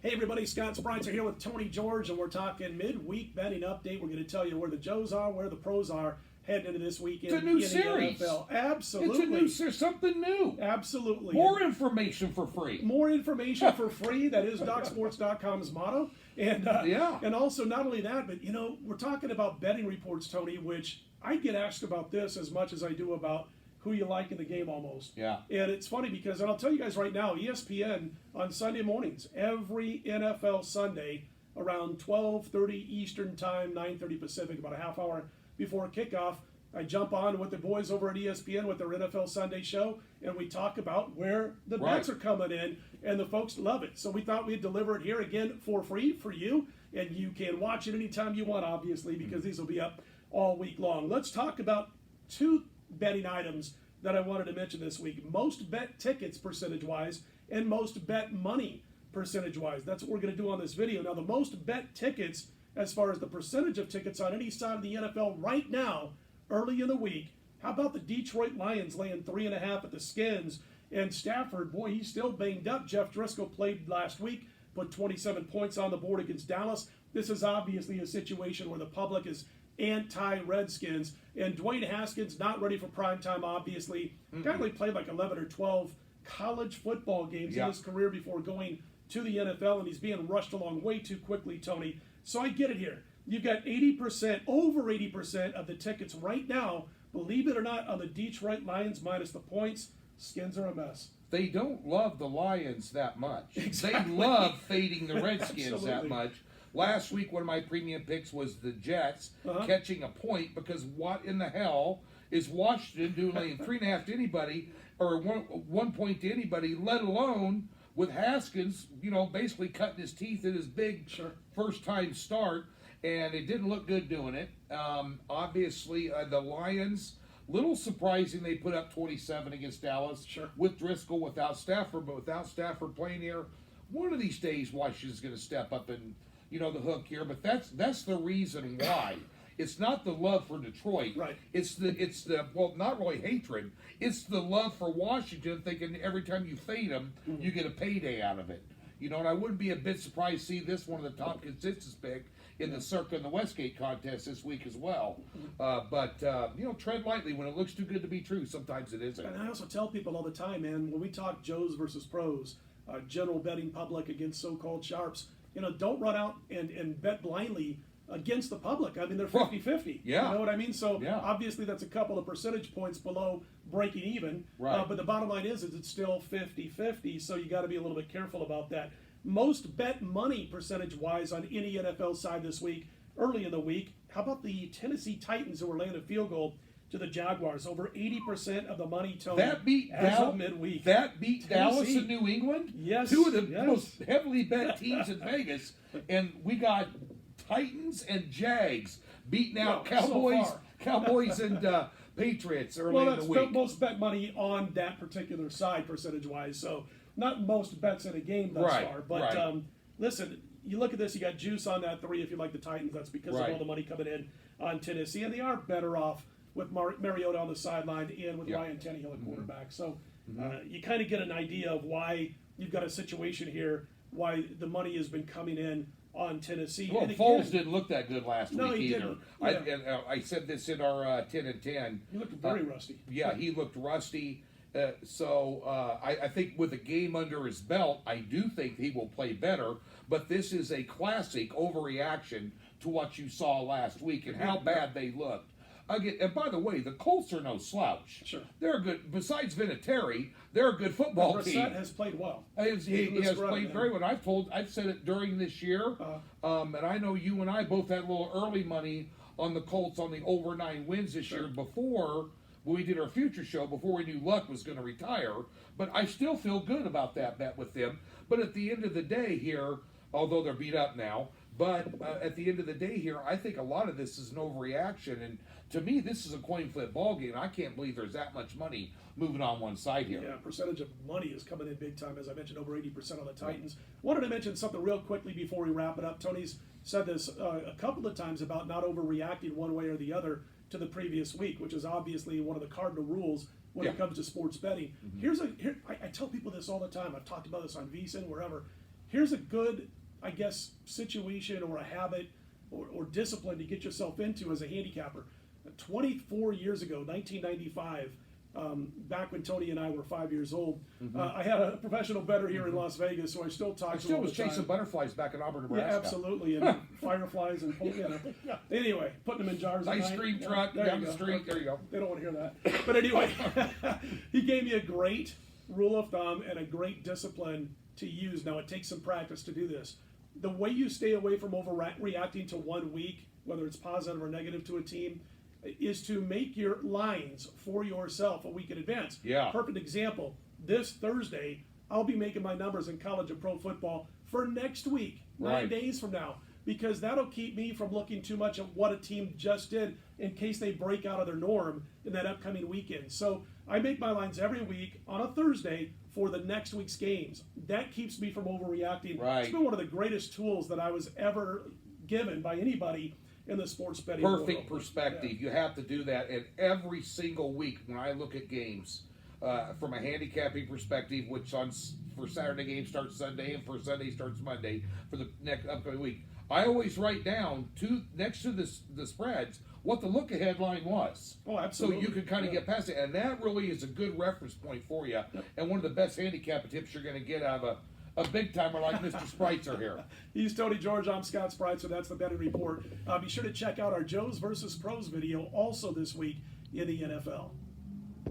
Hey everybody, Scott Sprites here with Tony George, and we're talking midweek betting update. We're going to tell you where the Joes are, where the pros are heading into this weekend. It's a new in series. The NFL. Absolutely. It's a new series, something new. Absolutely. More information for free. More information for free. That is DocSports.com's motto. And and also not only that, but we're talking about betting reports, Tony, which I get asked about this as much as I do about who you like in the game almost. Yeah. And it's funny because, and I'll tell you guys right now, ESPN on Sunday mornings, every NFL Sunday around 12:30 Eastern Time, 9:30 Pacific, about a half hour before kickoff, I jump on with the boys over at ESPN with their NFL Sunday show, and we talk about where the bets are coming in, and the folks love it. So we thought we'd deliver it here again for free for you, and you can watch it anytime you want, obviously, because these will be up all week long. Let's talk about two betting items that I wanted to mention this week. Most bet tickets percentage-wise and most bet money percentage-wise. That's what we're going to do on this video. Now, the most bet tickets, as far as the percentage of tickets on any side of the NFL right now, early in the week, how about the Detroit Lions laying 3.5 at the Skins? And Stafford, boy, he's still banged up. Jeff Driscoll played last week, put 27 points on the board against Dallas. This is obviously a situation where the public is anti-Redskins, and Dwayne Haskins not ready for prime time, obviously. Guy only played like 11 or 12 college football games in his career before going to the NFL, and he's being rushed along way too quickly, Tony. So I get it here. You've got 80%, over 80% of the tickets right now, believe it or not, on the Detroit Lions minus the points. Skins are a mess. They don't love the Lions that much. Exactly. They love fading the Redskins Absolutely. that much. Last week, one of my premium picks was the Jets catching a point, because what in the hell is Washington doing, laying 3.5 to anybody, or 1 point to anybody, let alone with Haskins, basically cutting his teeth in his big first-time start, and it didn't look good doing it. Obviously, the Lions, little surprising they put up 27 against Dallas with Driscoll, without Stafford, but without Stafford playing here, one of these days Washington's going to step up and the hook here, but that's the reason why. It's not the love for Detroit. Right. It's the well, not really hatred. It's the love for Washington, thinking every time you fade them, you get a payday out of it. And I wouldn't be a bit surprised to see this one of the top consensus pick in the Circa and the Westgate contest this week as well. But tread lightly. When it looks too good to be true, sometimes it isn't. And I also tell people all the time, man, when we talk Joes versus pros, general betting public against so-called sharps, don't run out and bet blindly against the public. I mean, they're 50-50. Yeah. You know what I mean? So obviously that's a couple of percentage points below breaking even. Right. But the bottom line is it's still 50-50, so you got to be a little bit careful about that. Most bet money percentage-wise on any NFL side this week, early in the week, how about the Tennessee Titans, who were laying a field goal to the Jaguars? Over 80% of the money, Tony, that beat as of midweek. That beat Tennessee. Dallas and New England. Yes. Two of the most heavily bet teams in Vegas, and we got Titans and Jags beating out Cowboys and Patriots early in the week. That's most bet money on that particular side percentage-wise. So not most bets in a game thus far. But listen, you look at this, you got juice on that 3 if you like the Titans. That's because of all the money coming in on Tennessee. And they are better off with Mariota on the sideline and with Ryan Tannehill at quarterback. So you kind of get an idea of why you've got a situation here, why the money has been coming in on Tennessee. Well, Foles didn't look that good last week either. Didn't. I said this in our 10 and 10. He looked very rusty. Yeah, he looked rusty. I think with a game under his belt, I do think he will play better. But this is a classic overreaction to what you saw last week and how bad they looked. Again, and by the way, the Colts are no slouch. Sure. They're good. Besides Vinatieri, they're a good football team. Brissett has played well. He has played very well. I've said it during this year, and I know you and I both had a little early money on the Colts on the over 9 wins this year before when we did our future show, before we knew Luck was going to retire. But I still feel good about that bet with them. But at the end of the day here, although they're beat up now, but at the end of the day here, I think a lot of this is an overreaction. And to me, this is a coin flip ball game. I can't believe there's that much money moving on one side here. Yeah, percentage of money is coming in big time. As I mentioned, over 80% on the Titans. Wanted to mention something real quickly before we wrap it up. Tony's said this a couple of times about not overreacting one way or the other to the previous week, which is obviously one of the cardinal rules when it comes to sports betting. I tell people this all the time. I've talked about this on VSiN, wherever. here's a good, I guess, situation or a habit or discipline to get yourself into as a handicapper. 24 years ago, 1995, back when Tony and I were 5 years old, I had a professional bettor here in Las Vegas, so I still talk to him. I still all was the time. chasing butterflies back in Auburn, Nebraska. Yeah, absolutely, and fireflies and anyway, putting them in jars. Ice cream truck down the street. There you go. They don't want to hear that. But anyway, he gave me a great rule of thumb and a great discipline to use. Now, it takes some practice to do this. The way you stay away from overreacting to 1 week, whether it's positive or negative to a team, is to make your lines for yourself a week in advance. Yeah. Perfect example. This Thursday, I'll be making my numbers in college and pro football for next week, 9 days from now, because that'll keep me from looking too much at what a team just did in case they break out of their norm in that upcoming weekend. So I make my lines every week on a Thursday for the next week's games. That keeps me from overreacting. Right. It's been one of the greatest tools that I was ever given by anybody in the sports betting Perfect world. perspective. You have to do that. And every single week when I look at games, from a handicapping perspective, which for Saturday game starts Sunday and for Sunday starts Monday for the next upcoming week, I always write down next to the spreads what the look-ahead line was. Oh, absolutely. So you can kind of get past it. And that really is a good reference point for you. And one of the best handicap tips you're going to get out of a big-timer like Mr. Spreitzer here. He's Tony George. I'm Scott Spreitzer. That's the betting report. Be sure to check out our Joes versus Pros video also this week in the NFL.